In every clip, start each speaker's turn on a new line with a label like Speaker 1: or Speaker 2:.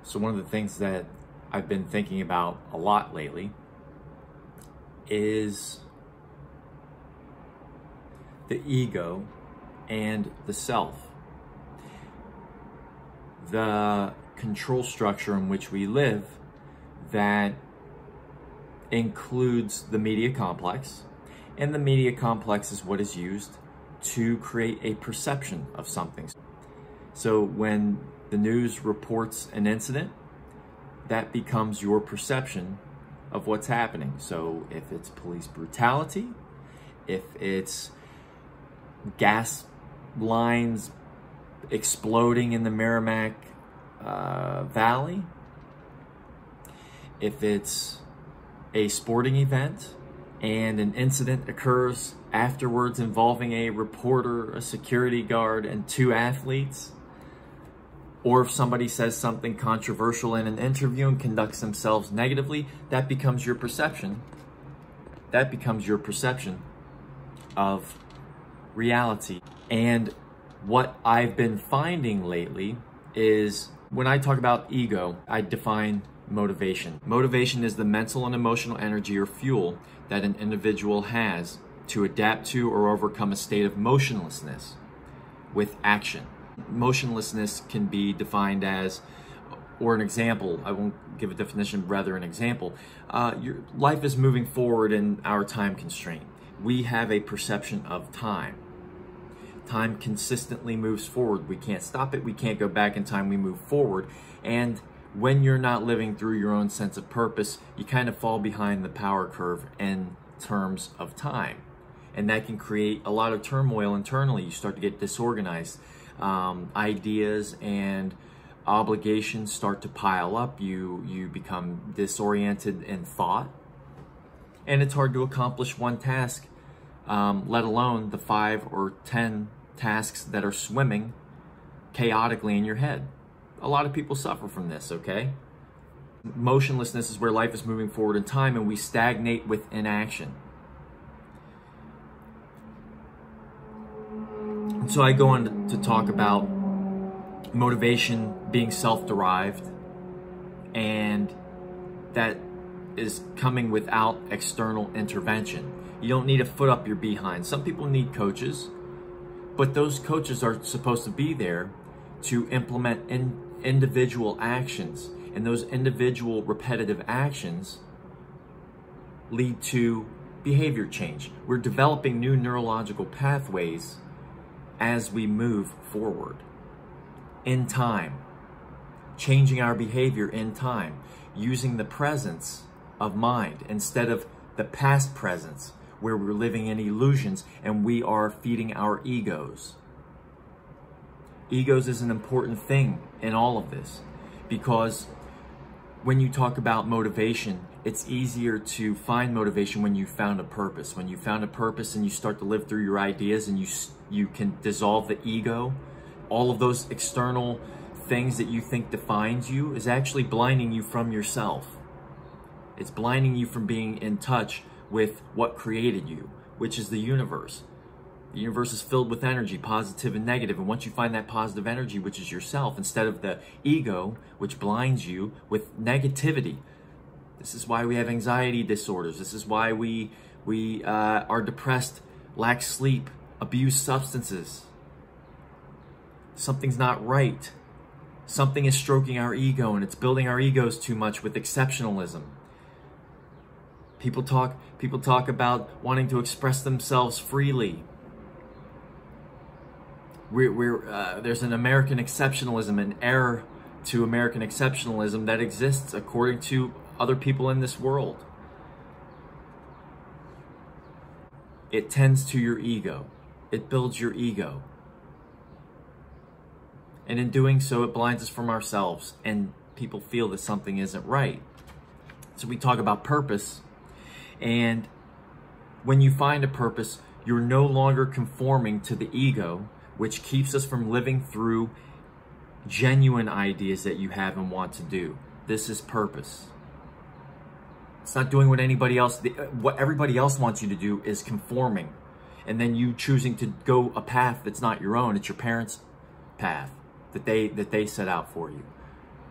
Speaker 1: So one of the things that I've been thinking about a lot lately is the ego and the self. The control structure in which we live that includes the media complex, and the media complex is what is used to create a perception of something. So when the news reports an incident, that becomes your perception of what's happening. So if it's police brutality, if it's gas lines exploding in the Merrimack Valley, if it's a sporting event and an incident occurs afterwards involving a reporter, a security guard, and 2 athletes, or if somebody says something controversial in an interview and conducts themselves negatively, that becomes your perception. That becomes your perception of reality. And what I've been finding lately is when I talk about ego, I define motivation. Motivation is the mental and emotional energy or fuel that an individual has to adapt to or overcome a state of motionlessness with action. Motionlessness can be defined as, or an example, I won't give a definition, rather an example. Your life is moving forward in our time constraint. We have a perception of time. Time consistently moves forward. We can't stop it. We can't go back in time. We move forward. And when you're not living through your own sense of purpose, you kind of fall behind the power curve in terms of time. And that can create a lot of turmoil internally. You start to get disorganized. Ideas and obligations start to pile up. You become disoriented in thought. And it's hard to accomplish one task, let alone the 5 or 10 tasks that are swimming chaotically in your head. A lot of people suffer from this, okay? Motionlessness is where life is moving forward in time and we stagnate with inaction. And so I go on to talk about motivation being self-derived, and that is coming without external intervention. You don't need a foot up your behind. Some people need coaches, but those coaches are supposed to be there to implement individual actions, and those individual repetitive actions lead to behavior change. We're developing new neurological pathways as we move forward in time, changing our behavior in time, using the presence of mind instead of the past presence where we're living in illusions and we are feeding our egos. Egos is an important thing in all of this, because when you talk about motivation, it's easier to find motivation when you found a purpose. When you found a purpose and you start to live through your ideas and you can dissolve the ego, all of those external things that you think defines you is actually blinding you from yourself. It's blinding you from being in touch with what created you, which is the universe. The universe is filled with energy, positive and negative. And once you find that positive energy, which is yourself, instead of the ego, which blinds you with negativity. This is why we have anxiety disorders. This is why we are depressed, lack sleep, abuse substances. Something's not right. Something is stroking our ego, and it's building our egos too much with exceptionalism. People talk about wanting to express themselves freely. There's an American exceptionalism, an error to American exceptionalism that exists according to other people in this world. It tends to your ego. It builds your ego. And in doing so, it blinds us from ourselves, and people feel that something isn't right. So we talk about purpose, and when you find a purpose, you're no longer conforming to the ego, which keeps us from living through genuine ideas that you have and want to do. This is purpose. It's not doing what everybody else wants you to do is conforming. And then you choosing to go a path that's not your own. It's your parents' path that they set out for you.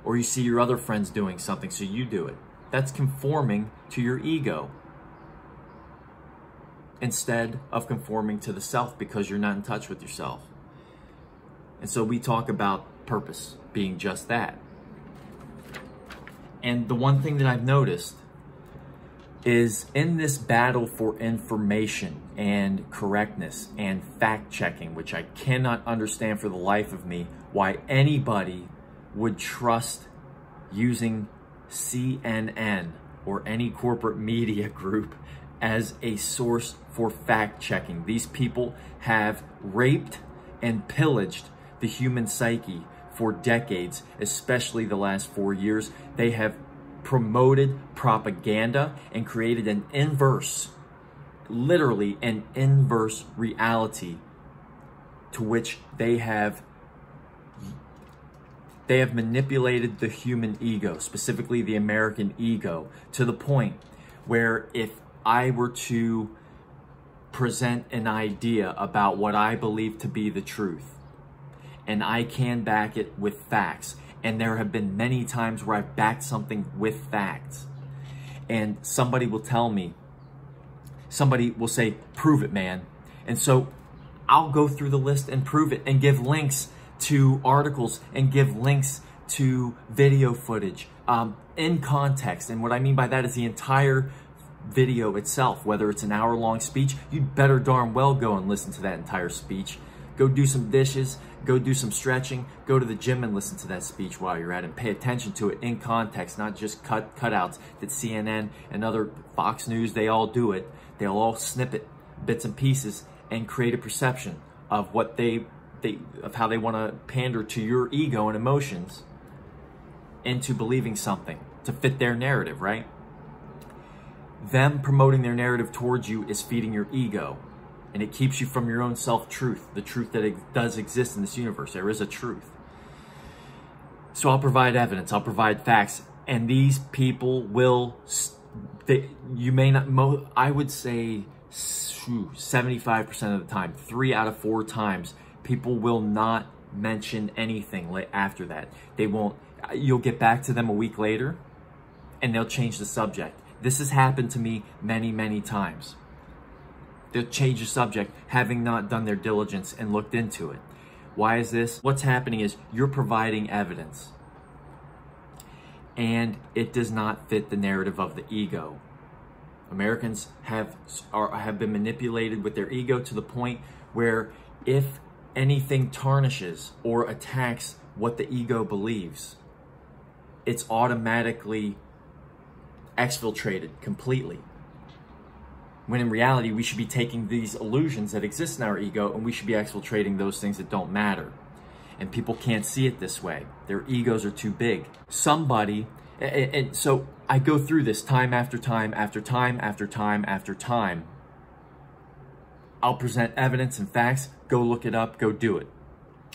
Speaker 1: or you see your other friends doing something, so you do it. That's conforming to your ego instead of conforming to the self, because you're not in touch with yourself. And so we talk about purpose being just that. And the one thing that I've noticed is in this battle for information and correctness and fact-checking, which I cannot understand for the life of me, why anybody would trust using CNN or any corporate media group as a source for fact-checking. These people have raped and pillaged the human psyche for decades, especially the last 4 years. They have promoted propaganda and created an inverse, literally an inverse reality to which they have manipulated the human ego, specifically the American ego, to the point where if I were to present an idea about what I believe to be the truth, and I can back it with facts, and there have been many times where I've backed something with facts, and somebody will tell me, somebody will say, prove it, man. And so I'll go through the list and prove it and give links to articles and give links to video footage in context. And what I mean by that is the entire video itself, whether it's an hour-long speech, you'd better darn well go and listen to that entire speech. Go do some dishes, go do some stretching, go to the gym and listen to that speech while you're at it, and pay attention to it in context, not just cutouts that CNN and other Fox News, they all do it. They'll all snip it, bits and pieces, and create a perception of what of how they want to pander to your ego and emotions into believing something to fit their narrative, right? Them promoting their narrative towards you is feeding your ego, and it keeps you from your own self-truth, the truth that does exist in this universe. There is a truth. So I'll provide evidence, I'll provide facts, and these people will, you may not, I would say 75% of the time, 3 out of 4 times, people will not mention anything after that. They won't, you'll get back to them a week later, and they'll change the subject. This has happened to me many, many times. They'll change the subject, having not done their diligence and looked into it. Why is this? What's happening is you're providing evidence, and it does not fit the narrative of the ego. Americans have been manipulated with their ego to the point where if anything tarnishes or attacks what the ego believes, it's automatically exfiltrated completely. When in reality, we should be taking these illusions that exist in our ego and we should be exfiltrating those things that don't matter. And people can't see it this way. Their egos are too big. Somebody, and so I go through this time after time after time after time after time. I'll present evidence and facts, go look it up, go do it.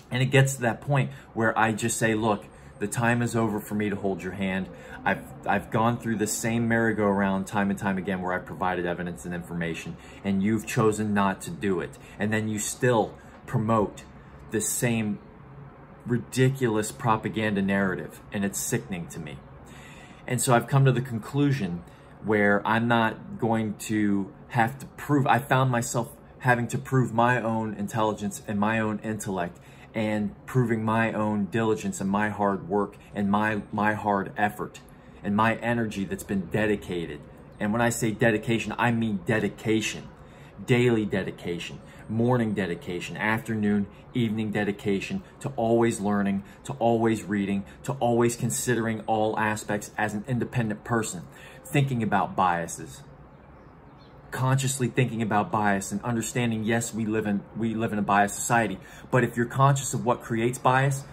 Speaker 1: And it gets to that point where I just say, look, the time is over for me to hold your hand. I've gone through the same merry-go-round time and time again where I've provided evidence and information, and you've chosen not to do it. And then you still promote the same ridiculous propaganda narrative, and it's sickening to me. And so I've come to the conclusion where I'm not going to have to prove, I found myself having to prove my own intelligence and my own intellect, and proving my own diligence and my hard work and my hard effort and my energy that's been dedicated. And when I say dedication, I mean dedication, daily dedication, morning dedication, afternoon, evening dedication, to always learning, to always reading, to always considering all aspects as an independent person, thinking about biases, consciously thinking about bias and understanding, yes, we live in a biased society, but if you're conscious of what creates bias,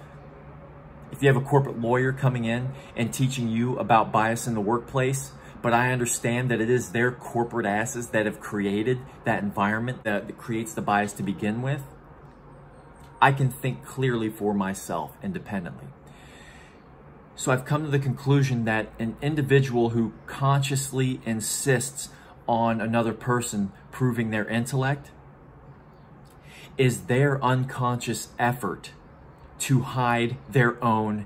Speaker 1: if you have a corporate lawyer coming in and teaching you about bias in the workplace, but I understand that it is their corporate asses that have created that environment that creates the bias to begin with, I can think clearly for myself independently. So I've come to the conclusion that an individual who consciously insists on another person proving their intellect is their unconscious effort to hide their own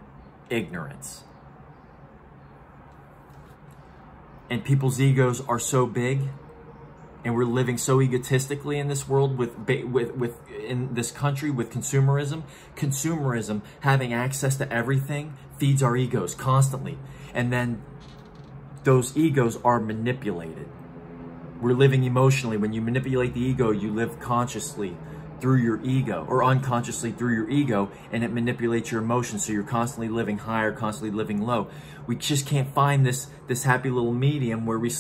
Speaker 1: ignorance. And people's egos are so big, and we're living so egotistically in this world in this country with consumerism. Consumerism, having access to everything, feeds our egos constantly. And then those egos are manipulated. We're living emotionally. When you manipulate the ego, you live consciously through your ego, or unconsciously through your ego, and it manipulates your emotions. So you're constantly living high or constantly living low. We just can't find this happy little medium where we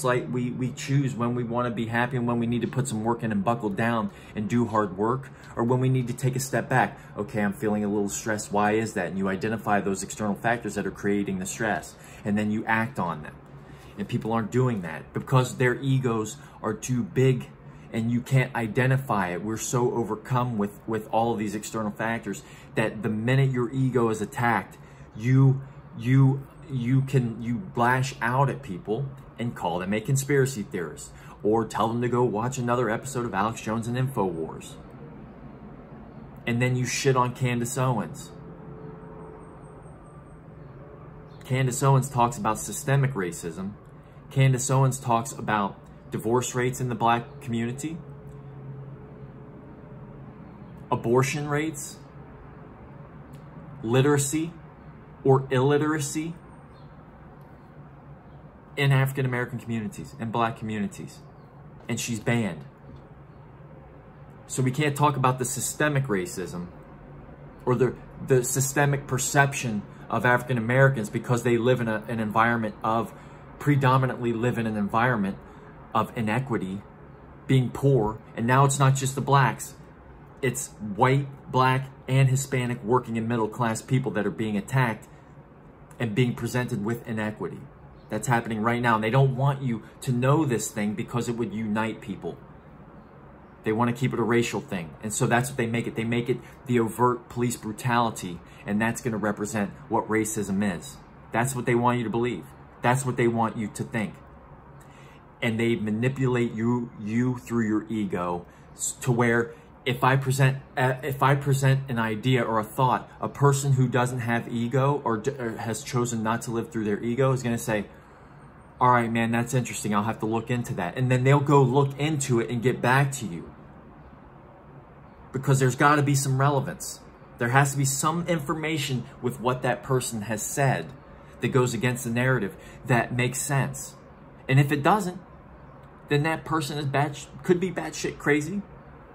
Speaker 1: choose when we want to be happy and when we need to put some work in and buckle down and do hard work, or when we need to take a step back. Okay, I'm feeling a little stressed. Why is that? And you identify those external factors that are creating the stress, and then you act on them. And people aren't doing that because their egos are too big, and you can't identify it. We're so overcome with all of these external factors that the minute your ego is attacked, you lash out at people and call them a conspiracy theorist, or tell them to go watch another episode of Alex Jones and InfoWars. And then you shit on Candace Owens. Candace Owens talks about systemic racism. Candace Owens talks about divorce rates in the black community, abortion rates, literacy or illiteracy in African American communities and black communities. And she's banned. So we can't talk about the systemic racism or the systemic perception of African Americans because they live in an environment of, predominantly live in an environment of inequity, being poor. And now it's not just the blacks, it's white, black, and Hispanic working and middle class people that are being attacked and being presented with inequity. That's happening right now. And they don't want you to know this thing because it would unite people. They want to keep it a racial thing. And so that's what they make it. They make it the overt police brutality. And that's going to represent what racism is. That's what they want you to believe. That's what they want you to think. And they manipulate you through your ego to where if I present an idea or a thought, a person who doesn't have ego or has chosen not to live through their ego is going to say, all right, man, that's interesting. I'll have to look into that. And then they'll go look into it and get back to you. Because there's got to be some relevance. There has to be some information with what that person has said that goes against the narrative that makes sense. And if it doesn't, then that person is could be batshit crazy.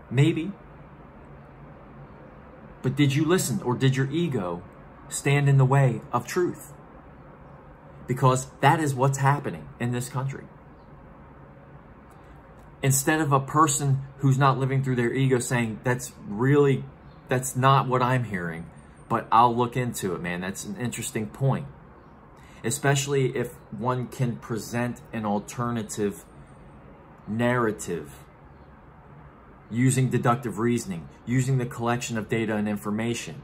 Speaker 1: Maybe. But did you listen, or did your ego stand in the way of truth? Because that is what's happening in this country. Instead of a person who's not living through their ego saying, that's not what I'm hearing, but I'll look into it, man. That's an interesting point. Especially if one can present an alternative narrative using deductive reasoning, using the collection of data and information.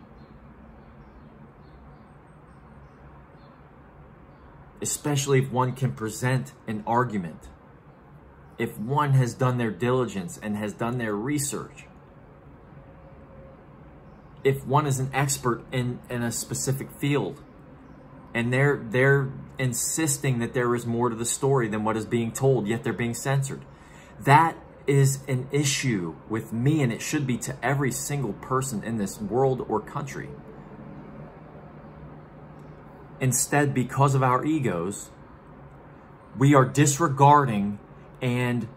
Speaker 1: Especially if one can present an argument. If one has done their diligence and has done their research. If one is an expert in a specific field. And they're insisting that there is more to the story than what is being told, yet they're being censored. That is an issue with me, and it should be to every single person in this world or country. Instead, because of our egos, we are disregarding and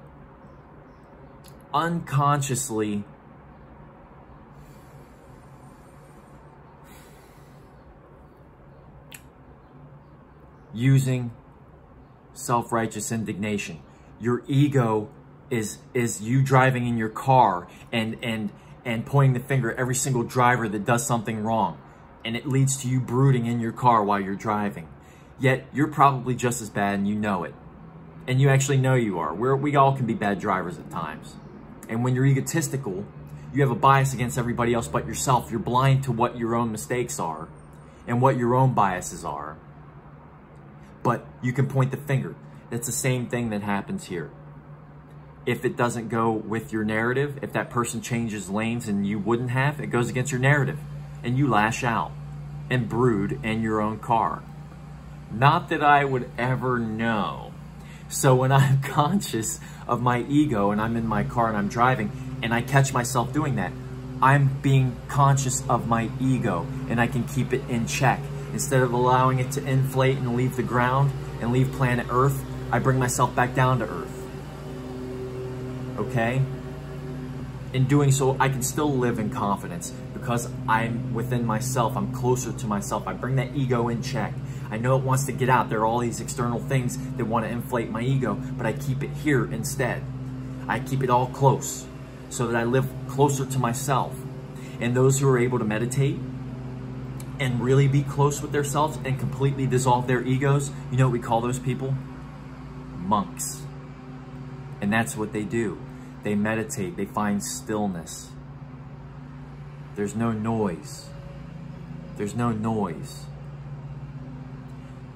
Speaker 1: unconsciously using self-righteous indignation. Your ego is you driving in your car and pointing the finger at every single driver that does something wrong. And it leads to you brooding in your car while you're driving. Yet you're probably just as bad and you know it. And you actually know you are. We all can be bad drivers at times. And when you're egotistical, you have a bias against everybody else but yourself. You're blind to what your own mistakes are and what your own biases are. But you can point the finger. That's the same thing that happens here. If it doesn't go with your narrative, if that person changes lanes and you wouldn't have, it goes against your narrative and you lash out. and brood in your own car. Not that I would ever know. So when I'm conscious of my ego and I'm in my car and I'm driving and I catch myself doing that, I'm being conscious of my ego and I can keep it in check. Instead of allowing it to inflate and leave the ground and leave planet Earth, I bring myself back down to Earth. Okay? In doing so, I can still live in confidence because I'm within myself. I'm closer to myself. I bring that ego in check. I know it wants to get out. There are all these external things that want to inflate my ego, but I keep it here instead. I keep it all close so that I live closer to myself. And those who are able to meditate and really be close with themselves and completely dissolve their egos, you know what we call those people? Monks. And that's what they do. They meditate, they find stillness. There's no noise. There's no noise.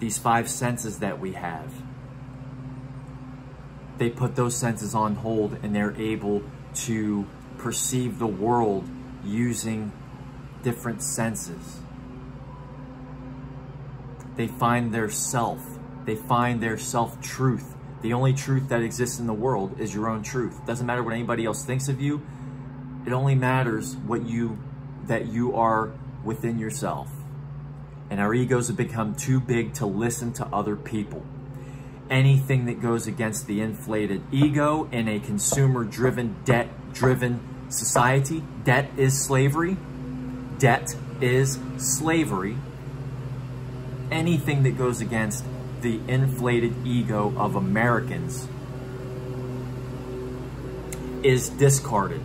Speaker 1: These 5 senses that we have, they put those senses on hold and they're able to perceive the world using different senses. They find their self. They find their self-truth. The only truth that exists in the world is your own truth. It doesn't matter what anybody else thinks of you. It only matters that you are within yourself. And our egos have become too big to listen to other people. Anything that goes against the inflated ego in a consumer-driven, debt-driven society, debt is slavery. Debt is slavery. Anything that goes against the inflated ego of Americans is discarded.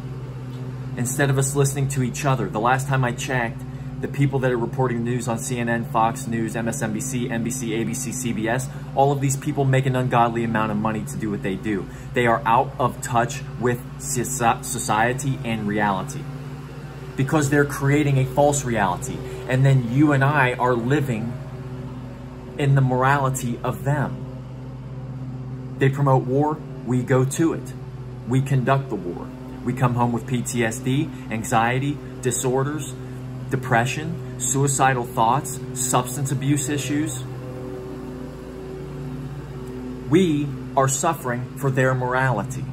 Speaker 1: Instead of us listening to each other, the last time I checked, the people that are reporting the news on CNN, Fox News, MSNBC, NBC, ABC, CBS, all of these people make an ungodly amount of money to do what they do. They are out of touch with society and reality because they're creating a false reality. And then you and I are living in the morality of them. They promote war, we go to it. We conduct the war. We come home with PTSD, anxiety, disorders, depression, suicidal thoughts, substance abuse issues. We are suffering for their morality.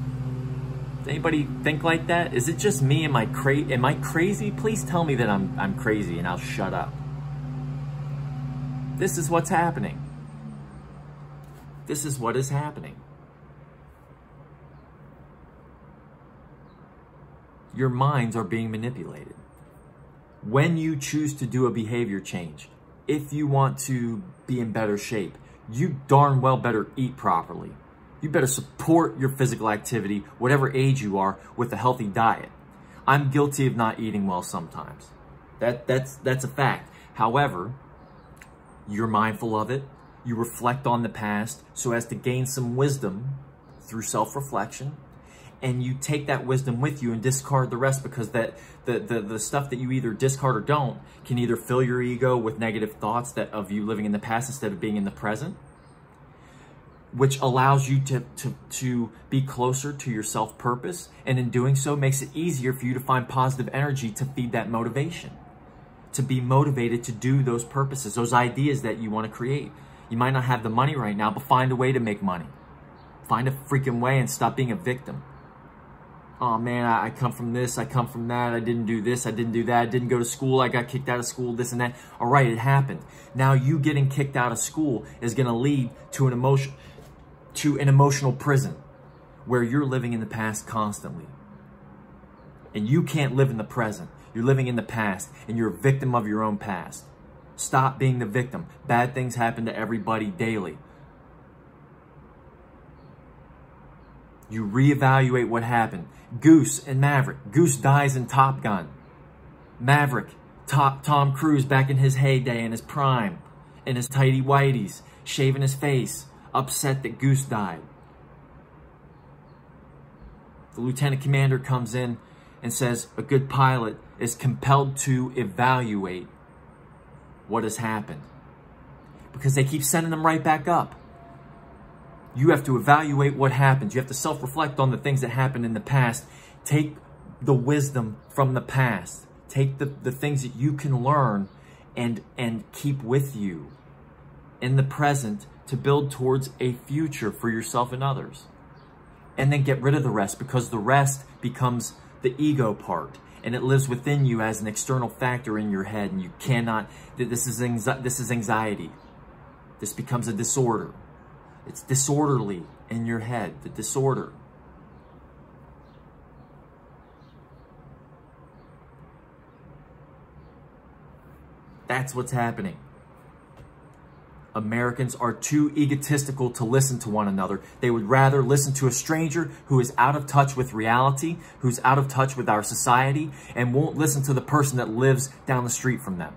Speaker 1: Does anybody think like that? Is it just me? Am I crazy? Please tell me that I'm crazy and I'll shut up. This is what's happening. This is what is happening. Your minds are being manipulated. When you choose to do a behavior change, if you want to be in better shape, you darn well better eat properly. You better support your physical activity, whatever age you are, with a healthy diet. I'm guilty of not eating well sometimes. That's a fact. However, you're mindful of it. You reflect on the past so as to gain some wisdom through self-reflection. And you take that wisdom with you and discard the rest, because the stuff that you either discard or don't can either fill your ego with negative thoughts of you living in the past instead of being in the present, which allows you to be closer to your self-purpose. And in doing so, makes it easier for you to find positive energy to feed that motivation, to be motivated to do those purposes, those ideas that you want to create. You might not have the money right now, but find a way to make money. Find a freaking way and stop being a victim. Oh man, I come from this, I come from that, I didn't do this, I didn't do that, I didn't go to school, I got kicked out of school, this and that. All right, it happened. Now you getting kicked out of school is going to lead to an emotional prison where you're living in the past constantly. And you can't live in the present. You're living in the past, and you're a victim of your own past. Stop being the victim. Bad things happen to everybody daily. You reevaluate what happened. Goose and Maverick. Goose dies in Top Gun. Maverick, Tom Cruise back in his heyday, in his prime, in his tighty whities, shaving his face, upset that Goose died. The lieutenant commander comes in and says a good pilot is compelled to evaluate what has happened, because they keep sending them right back up. You have to evaluate what happens. You have to self-reflect on the things that happened in the past. Take the wisdom from the past. Take the things that you can learn and keep with you in the present to build towards a future for yourself and others. And then get rid of the rest, because the rest becomes the ego part, and it lives within you as an external factor in your head, and you cannot, this is anxiety. This becomes a disorder. It's disorderly in your head, the disorder. That's what's happening. Americans are too egotistical to listen to one another. They would rather listen to a stranger who is out of touch with reality, who's out of touch with our society, and won't listen to the person that lives down the street from them.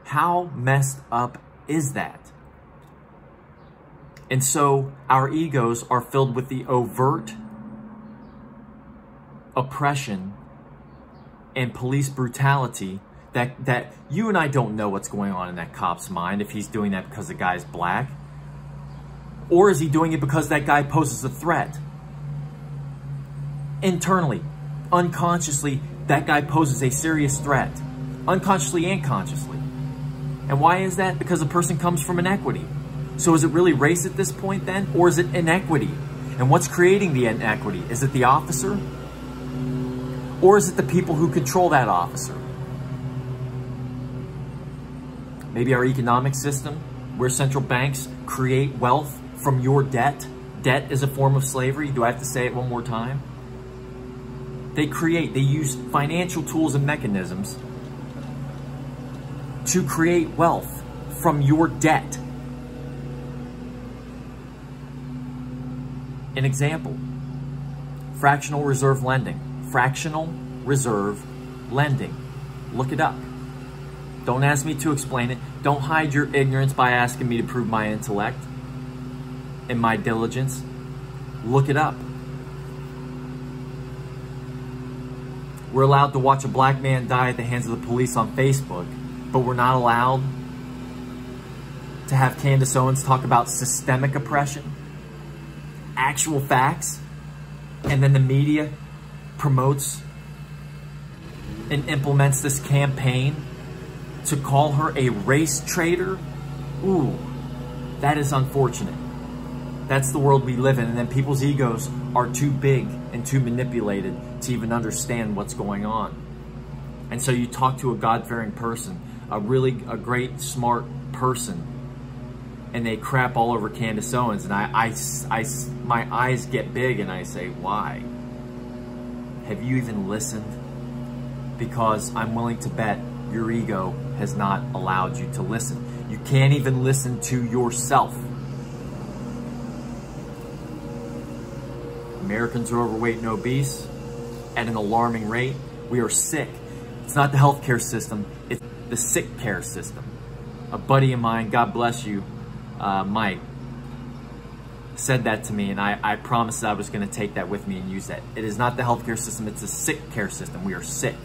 Speaker 1: How messed up is that? And so our egos are filled with the overt oppression and police brutality that you and I don't know what's going on in that cop's mind, if he's doing that because the guy's black. Or is he doing it because that guy poses a threat? Internally, unconsciously, that guy poses a serious threat. Unconsciously and consciously. And why is that? Because a person comes from inequity. So is it really race at this point then? Or is it inequity? And what's creating the inequity? Is it the officer? Or is it the people who control that officer? Maybe our economic system, where central banks create wealth from your debt. Debt is a form of slavery. Do I have to say it one more time? They use financial tools and mechanisms to create wealth from your debt. An example, fractional reserve lending. Fractional reserve lending. Look it up. Don't ask me to explain it. Don't hide your ignorance by asking me to prove my intellect and my diligence. Look it up. We're allowed to watch a black man die at the hands of the police on Facebook, but we're not allowed to have Candace Owens talk about systemic oppression, actual facts, and then the media promotes and implements this campaign to call her a race traitor. Ooh, that is unfortunate. That's the world we live in, and then people's egos are too big and too manipulated to even understand what's going on. And so you talk to a God-fearing person, a great, smart person, and they crap all over Candace Owens, and my eyes get big, and I say, why? Have you even listened? Because I'm willing to bet your ego has not allowed you to listen. You can't even listen to yourself. Americans are overweight and obese at an alarming rate. We are sick. It's not the healthcare system, it's the sick care system. A buddy of mine, God bless you, Mike, said that to me, and I promised that I was going to take that with me and use that. It is not the healthcare system, it's the sick care system. We are sick.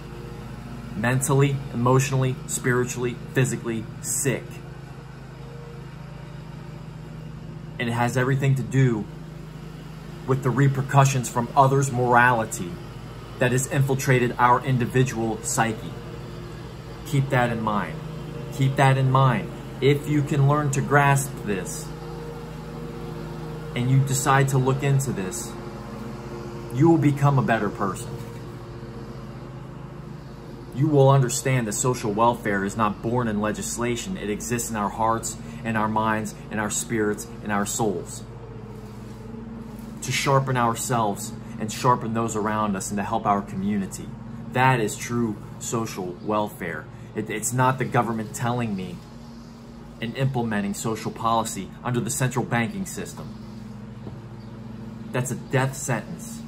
Speaker 1: Mentally, emotionally, spiritually, physically sick. And it has everything to do with the repercussions from others' morality that has infiltrated our individual psyche. Keep that in mind. Keep that in mind. If you can learn to grasp this, and you decide to look into this, you will become a better person. You will understand that social welfare is not born in legislation. It exists in our hearts, in our minds, in our spirits, in our souls. To sharpen ourselves and sharpen those around us and to help our community. That is true social welfare. It's not the government telling me and implementing social policy under the central banking system. That's a death sentence.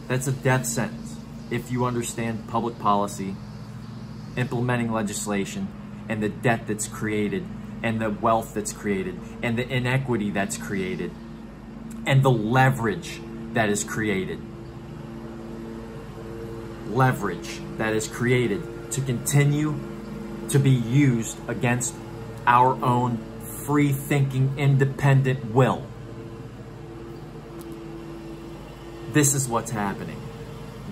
Speaker 1: That's a death sentence if you understand public policy, implementing legislation, and the debt that's created, and the wealth that's created, and the inequity that's created, and the leverage that is created. Leverage that is created to continue to be used against our own free-thinking, independent will. This is what's happening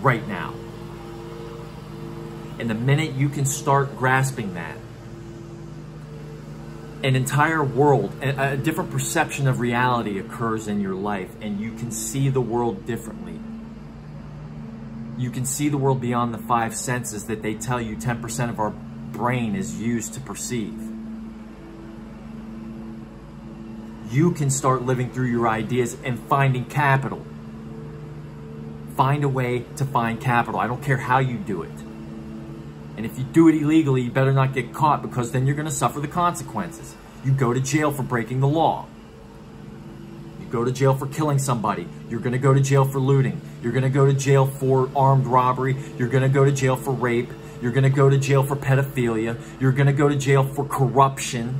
Speaker 1: right now. And the minute you can start grasping that, an entire world, a different perception of reality occurs in your life, and you can see the world differently. You can see the world beyond the 5 senses that they tell you 10% of our brain is used to perceive. You can start living through your ideas and finding capital. Find a way to find capital. I don't care how you do it. And if you do it illegally, you better not get caught, because then you're going to suffer the consequences. You go to jail for breaking the law. You go to jail for killing somebody. You're going to go to jail for looting. You're going to go to jail for armed robbery. You're going to go to jail for rape. You're going to go to jail for pedophilia. You're going to go to jail for corruption.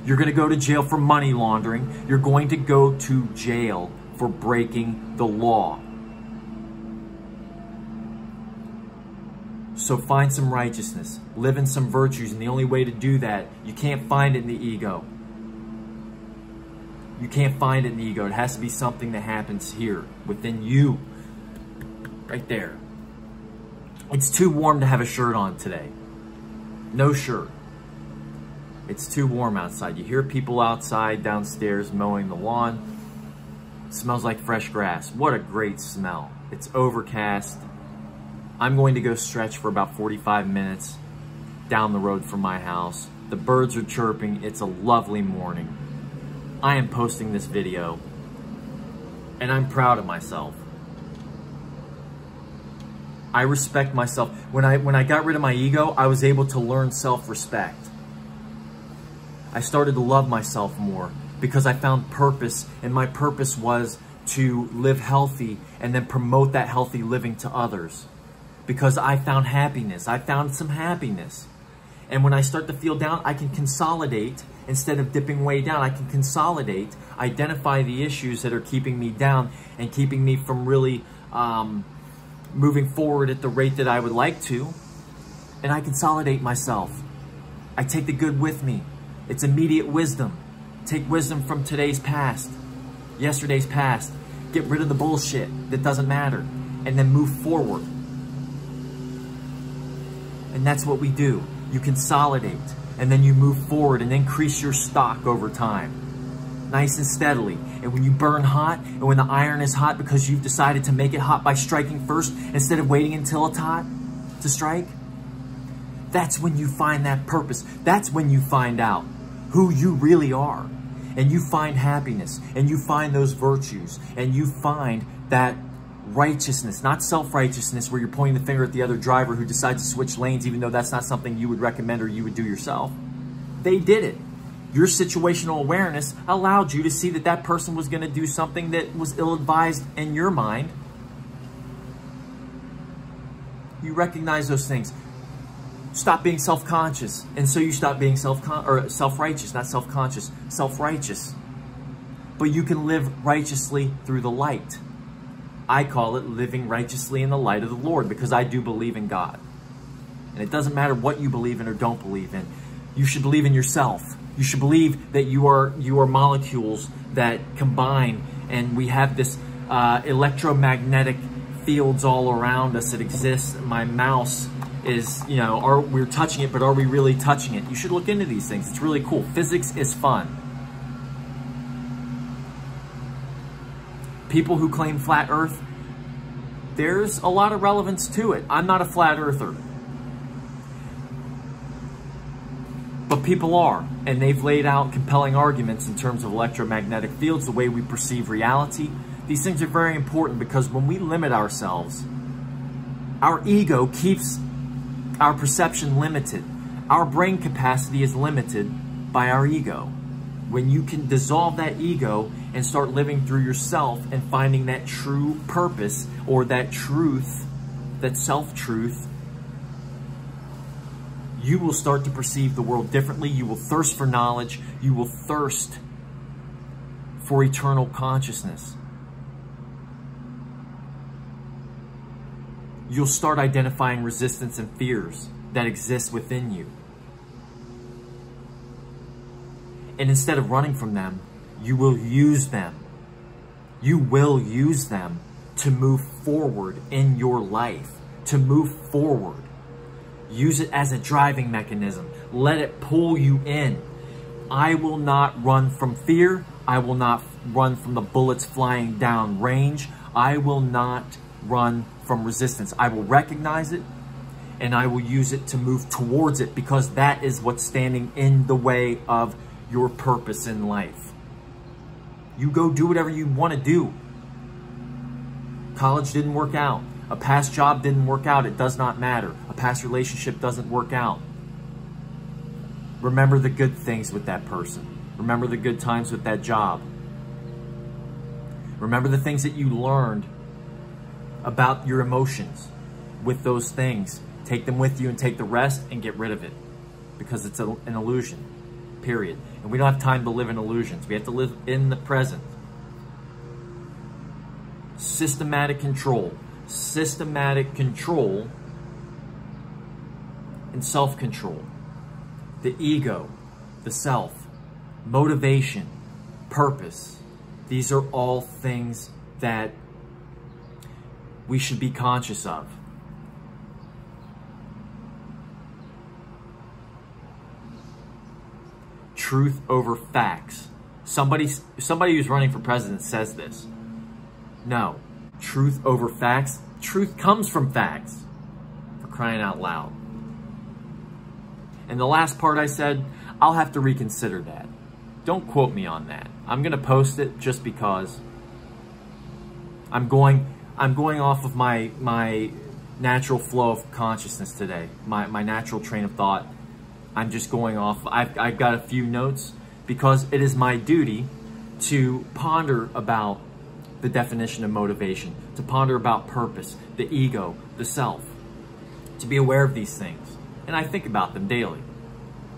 Speaker 1: You're going to go to jail for money laundering. You're going to go to jail for breaking the law. So find some righteousness, live in some virtues, and the only way to do that, you can't find it in the ego. You can't find it in the ego. It has to be something that happens here, within you, right there. It's too warm to have a shirt on today. No shirt. It's too warm outside. You hear people outside, downstairs, mowing the lawn. It smells like fresh grass. What a great smell. It's overcast. I'm going to go stretch for about 45 minutes down the road from my house. The birds are chirping. It's a lovely morning. I am posting this video, and I'm proud of myself. I respect myself. When I got rid of my ego, I was able to learn self-respect. I started to love myself more because I found purpose, and my purpose was to live healthy and then promote that healthy living to others. Because I found happiness. I found some happiness. And when I start to feel down, I can consolidate. Instead of dipping way down, I can consolidate, identify the issues that are keeping me down and keeping me from really moving forward at the rate that I would like to. And I consolidate myself. I take the good with me. It's immediate wisdom. Take wisdom from today's past, yesterday's past. Get rid of the bullshit that doesn't matter, and then move forward. And that's what we do. You consolidate, and then you move forward and increase your stock over time. Nice and steadily. And when you burn hot, and when the iron is hot because you've decided to make it hot by striking first instead of waiting until it's hot to strike, that's when you find that purpose. That's when you find out who you really are. And you find happiness, and you find those virtues, and you find that righteousness, not self-righteousness where you're pointing the finger at the other driver who decides to switch lanes even though that's not something you would recommend or you would do yourself. They did it. Your situational awareness allowed you to see that that person was going to do something that was ill-advised in your mind. You recognize those things. Stop being self-conscious, and so you stop being self-righteous, not self-conscious, self-righteous. But you can live righteously through the light. I call it living righteously in the light of the Lord, because I do believe in God. And it doesn't matter what you believe in or don't believe in. You should believe in yourself. You should believe that you are molecules that combine, and we have this electromagnetic fields all around us that exist. My mouse is, we're touching it, but are we really touching it? You should look into these things. It's really cool. Physics is fun. People who claim flat earth, there's a lot of relevance to it. I'm not a flat earther. But people are, and they've laid out compelling arguments in terms of electromagnetic fields, the way we perceive reality. These things are very important because when we limit ourselves, our ego keeps our perception limited. Our brain capacity is limited by our ego. When you can dissolve that ego and start living through yourself and finding that true purpose or that truth, that self-truth, you will start to perceive the world differently. You will thirst for knowledge. You will thirst for eternal consciousness. You'll start identifying resistance and fears that exist within you. And instead of running from them, you will use them. You will use them to move forward in your life, to move forward. Use it as a driving mechanism. Let it pull you in. I will not run from fear. I will not run from the bullets flying down range. I will not run from resistance. I will recognize it and I will use it to move towards it, because that is what's standing in the way of your purpose in life. You go do whatever you want to do. College didn't work out. A past job didn't work out. It does not matter. A past relationship doesn't work out. Remember the good things with that person. Remember the good times with that job. Remember the things that you learned about your emotions with those things. Take them with you and take the rest and get rid of it, because it's an illusion, period. And we don't have time to live in illusions. We have to live in the present. Systematic control and self-control. The ego, the self, motivation, purpose. These are all things that we should be conscious of. Truth over facts. Somebody who's running for president says this. No. Truth over facts. Truth comes from facts. For crying out loud. And the last part I said, I'll have to reconsider that. Don't quote me on that. I'm going to post it just because I'm going off of my natural flow of consciousness today. My natural train of thought. I'm just going off. I've got a few notes because it is my duty to ponder about the definition of motivation, to ponder about purpose, the ego, the self, to be aware of these things. And I think about them daily.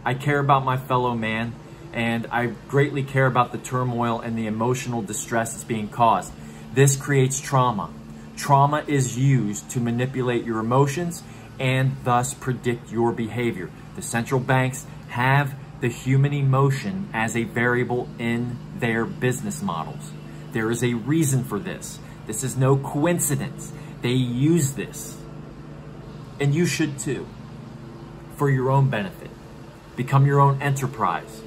Speaker 1: I care about my fellow man, and I greatly care about the turmoil and the emotional distress that's being caused. This creates trauma. Trauma is used to manipulate your emotions and thus predict your behavior. The central banks have the human emotion as a variable in their business models. There is a reason for this. This is no coincidence. They use this. And you should too, for your own benefit. Become your own enterprise.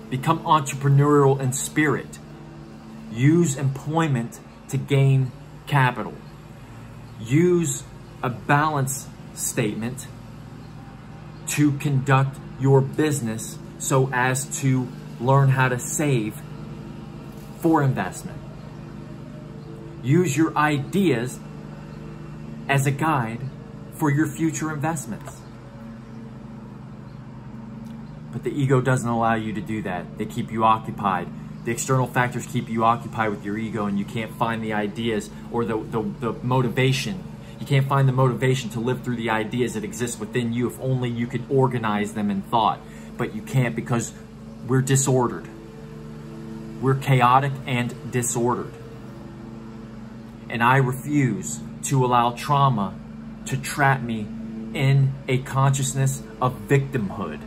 Speaker 1: Become entrepreneurial in spirit. Use employment to gain capital. Use a balance statement to conduct your business so as to learn how to save for investment. Use your ideas as a guide for your future investments. But the ego doesn't allow you to do that. They keep you occupied. The external factors keep you occupied with your ego, and you can't find the ideas or the motivation. You can't find the motivation to live through the ideas that exist within you if only you could organize them in thought. But you can't, because we're disordered. We're chaotic and disordered. And I refuse to allow trauma to trap me in a consciousness of victimhood.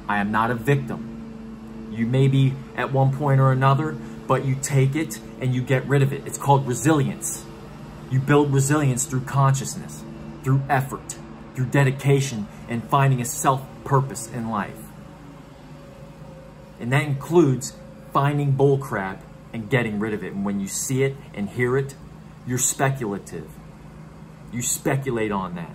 Speaker 1: I am not a victim. You may be at one point or another, but you take it and you get rid of it. It's called resilience. You build resilience through consciousness, through effort, through dedication, and finding a self-purpose in life. And that includes finding bullcrap and getting rid of it. And when you see it and hear it, you're speculative. You speculate on that.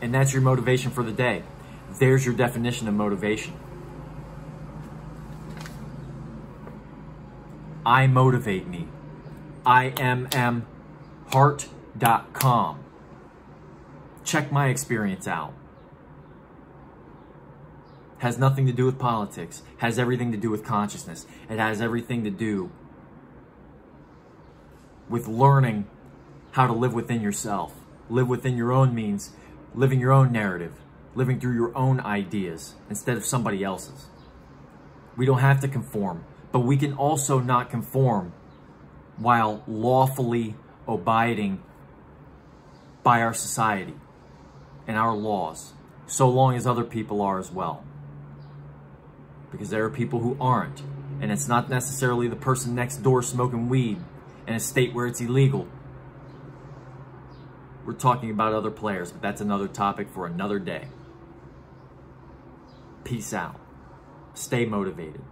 Speaker 1: And that's your motivation for the day. There's your definition of motivation. I motivate me. IMMHeart.com. Check my experience out. Has nothing to do with politics. Has everything to do with consciousness. It has everything to do with learning how to live within yourself. Live within your own means. Living your own narrative. Living through your own ideas instead of somebody else's. We don't have to conform. But we can also not conform while lawfully abiding by our society and our laws, so long as other people are as well. Because there are people who aren't. And it's not necessarily the person next door smoking weed in a state where it's illegal. We're talking about other players, but that's another topic for another day. Peace out. Stay motivated.